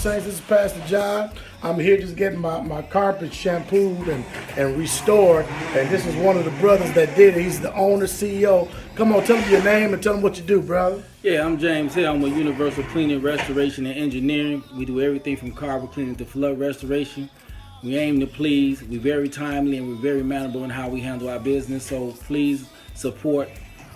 Saints? This is Pastor John. I'm here just getting my carpet shampooed and restored. And this is one of the brothers that did it. He's the owner, CEO. Come on, tell him your name and tell him what you do, brother. Yeah, I'm James here. I'm with Universal Cleaning, Restoration, and Engineering. We do everything from carpet cleaning to flood restoration. We aim to please. We're very timely and we're very mannerable in how we handle our business. So please support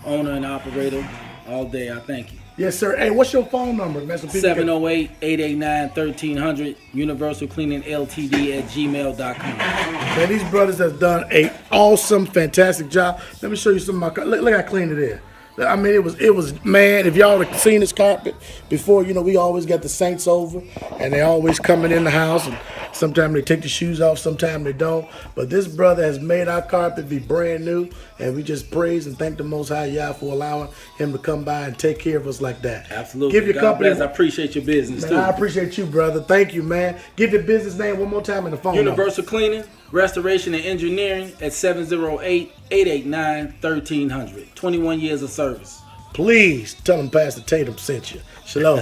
owner and operator all day. I thank you. Yes, sir. Hey, what's your phone number, man? 708-889-1300, Universalcleaningltd@gmail.com. Man, these brothers have done a awesome, fantastic job. Let me show you some of my carpet. Look how clean it is. I mean, it was, man, if y'all have seen this carpet before, you know, we always got the Saints over, and they always coming in the house, and sometimes they take the shoes off, sometimes they don't. But this brother has made our carpet be brand new, and we just praise and thank the Most High Yah for allowing him to come by and take care of us like that. Absolutely. Give your God company. bless. I appreciate your business, Man, too. I appreciate you, brother. Thank you, man. Give your business name one more time and the phone number. Universal Cleaning, Restoration, and Engineering at 708-889-1300. 21 years of service. Please tell them Pastor Tatum sent you. Shalom.